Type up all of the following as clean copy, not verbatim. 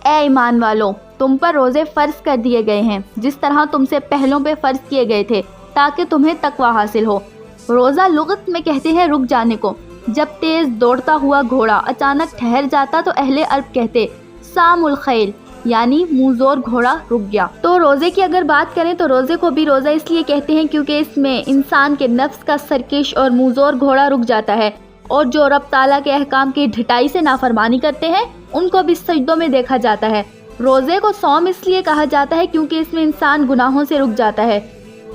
اے ایمان والو، تم پر روزے فرض کر دیے گئے ہیں جس طرح تم سے پہلوں پہ فرض کیے گئے تھے تاکہ تمہیں تقوی حاصل ہو۔ روزہ لغت میں کہتے ہیں رک جانے کو۔ جب تیز دوڑتا ہوا گھوڑا اچانک ٹھہر جاتا تو اہل عرب کہتے سام الخیل، یعنی منہ زور گھوڑا رک گیا۔ تو روزے کی اگر بات کریں تو روزے کو بھی روزہ اس لیے کہتے ہیں کیونکہ اس میں انسان کے نفس کا سرکش اور منہ زور گھوڑا رک جاتا ہے، اور جو رب تعالیٰ کے احکام کی ڈھٹائی سے نافرمانی کرتے ہیں ان کو بھی سجدوں میں دیکھا جاتا ہے۔ روزے کو صوم اس لیے کہا جاتا ہے کیونکہ اس میں انسان گناہوں سے رک جاتا ہے۔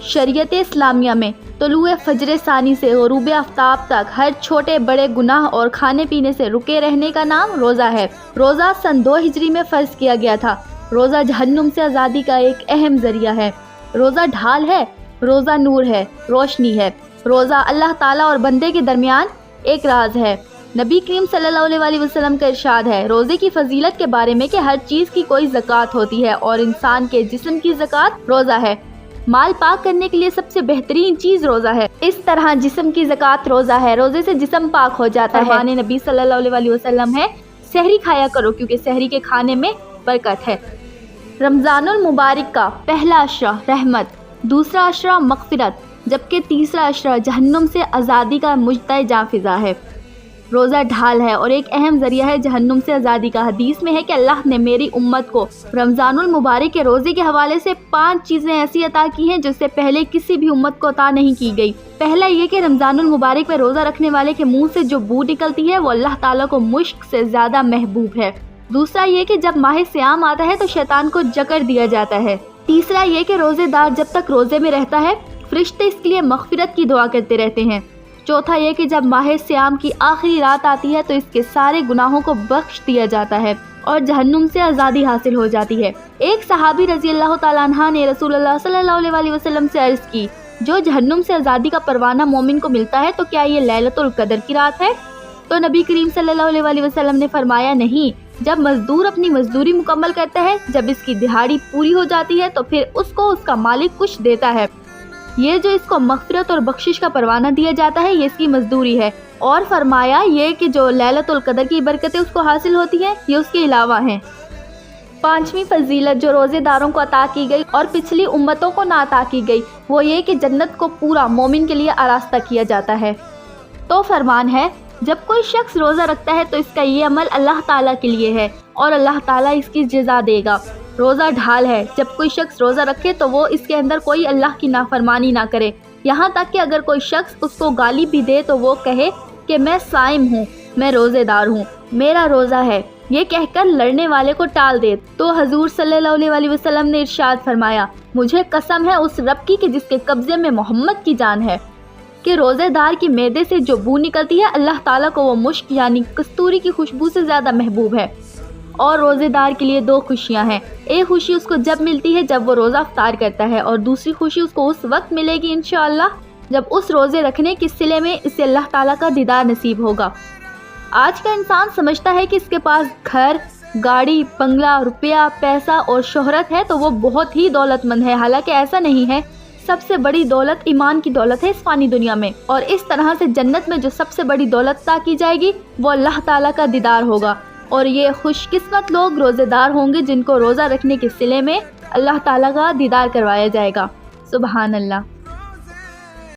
شریعت اسلامیہ میں طلوع فجر ثانی سے غروب آفتاب تک ہر چھوٹے بڑے گناہ اور کھانے پینے سے رکے رہنے کا نام روزہ ہے۔ روزہ سن 2 ہجری میں فرض کیا گیا تھا۔ روزہ جہنم سے آزادی کا ایک اہم ذریعہ ہے۔ روزہ ڈھال ہے، روزہ نور ہے، روشنی ہے۔ روزہ اللہ تعالیٰ اور بندے کے درمیان ایک راز ہے۔ نبی کریم صلی اللہ علیہ وسلم کا ارشاد ہے روزے کی فضیلت کے بارے میں کہ ہر چیز کی کوئی زکوٰۃ ہوتی ہے اور انسان کے جسم کی زکوٰۃ روزہ ہے۔ مال پاک کرنے کے لیے سب سے بہترین چیز روزہ ہے، اس طرح جسم کی زکوٰۃ روزہ ہے۔ روزے سے جسم پاک ہو جاتا ہے۔ فرمان نبی صلی اللہ علیہ وسلم ہے سحری کھایا کرو کیونکہ سحری کے کھانے میں برکت ہے۔ رمضان المبارک کا پہلا عشرہ رحمت، دوسرا عشرہ مغفرت، جبکہ تیسرا عشرہ جہنم سے آزادی کا مجدہ جاں فضا ہے۔ روزہ ڈھال ہے اور ایک اہم ذریعہ ہے جہنم سے آزادی کا۔ حدیث میں ہے کہ اللہ نے میری امت کو رمضان المبارک کے روزے کے حوالے سے 5 چیزیں ایسی عطا کی ہیں جس سے پہلے کسی بھی امت کو عطا نہیں کی گئی۔ پہلا یہ کہ رمضان المبارک میں روزہ رکھنے والے کے منہ سے جو بو نکلتی ہے وہ اللہ تعالیٰ کو مشک سے زیادہ محبوب ہے۔ دوسرا یہ کہ جب ماہ صیام آتا ہے تو شیطان کو جکڑ دیا جاتا ہے۔ تیسرا یہ کہ روزے دار جب تک روزے میں رہتا ہے فرشتے اس کے لیے مغفرت کی دعا کرتے رہتے ہیں۔ چوتھا یہ کہ جب ماہ صیام کی آخری رات آتی ہے تو اس کے سارے گناہوں کو بخش دیا جاتا ہے اور جہنم سے آزادی حاصل ہو جاتی ہے۔ ایک صحابی رضی اللہ تعالیٰ عنہ نے رسول اللہ صلی اللہ علیہ وسلم سے عرض کی جو جہنم سے آزادی کا پروانہ مومن کو ملتا ہے تو کیا یہ لیلۃ القدر کی رات ہے؟ تو نبی کریم صلی اللہ علیہ وسلم نے فرمایا نہیں، جب مزدور اپنی مزدوری مکمل کرتا ہے، جب اس کی دہاڑی پوری ہو جاتی ہے تو پھر اس کو اس کا مالک کچھ دیتا ہے، یہ جو اس کو مغفرت اور بخشش کا پروانہ دیا جاتا ہے یہ اس کی مزدوری ہے۔ اور فرمایا یہ کہ جو لیلۃ القدر کی برکتیں اس کو حاصل ہوتی ہیں یہ اس کے علاوہ ہیں۔ 5ویں فضیلت جو روزے داروں کو عطا کی گئی اور پچھلی امتوں کو نہ عطا کی گئی وہ یہ کہ جنت کو پورا مومن کے لیے آراستہ کیا جاتا ہے۔ تو فرمان ہے جب کوئی شخص روزہ رکھتا ہے تو اس کا یہ عمل اللہ تعالیٰ کے لیے ہے اور اللہ تعالیٰ اس کی جزا دے گا۔ روزہ ڈھال ہے، جب کوئی شخص روزہ رکھے تو وہ اس کے اندر کوئی اللہ کی نافرمانی نہ کرے، یہاں تک کہ اگر کوئی شخص اس کو گالی بھی دے تو وہ کہے کہ میں صائم ہوں، میں روزے دار ہوں، میرا روزہ ہے، یہ کہہ کر لڑنے والے کو ٹال دے۔ تو حضور صلی اللہ علیہ وسلم نے ارشاد فرمایا مجھے قسم ہے اس رب کی کہ جس کے قبضے میں محمد کی جان ہے کہ روزے دار کی معدے سے جو بو نکلتی ہے اللہ تعالیٰ کو وہ مشک یعنی کستوری کی خوشبو سے زیادہ محبوب ہے۔ اور روزے دار کے لیے 2 خوشیاں ہیں، ایک خوشی اس کو جب ملتی ہے جب وہ روزہ افطار کرتا ہے اور دوسری خوشی اس کو اس وقت ملے گی انشاءاللہ جب اس روزے رکھنے کے صلے میں اسے اللہ تعالیٰ کا دیدار نصیب ہوگا۔ آج کا انسان سمجھتا ہے کہ اس کے پاس گھر، گاڑی، بنگلہ، روپیہ، پیسہ اور شہرت ہے تو وہ بہت ہی دولت مند ہے، حالانکہ ایسا نہیں ہے۔ سب سے بڑی دولت ایمان کی دولت ہے اس فانی دنیا میں، اور اس طرح سے جنت میں جو سب سے بڑی دولت عطا کی جائے گی وہ اللہ تعالیٰ کا دیدار ہوگا، اور یہ خوش قسمت لوگ روزے دار ہوں گے جن کو روزہ رکھنے کے صلے میں اللہ تعالیٰ کا دیدار کروایا جائے گا۔ سبحان اللہ۔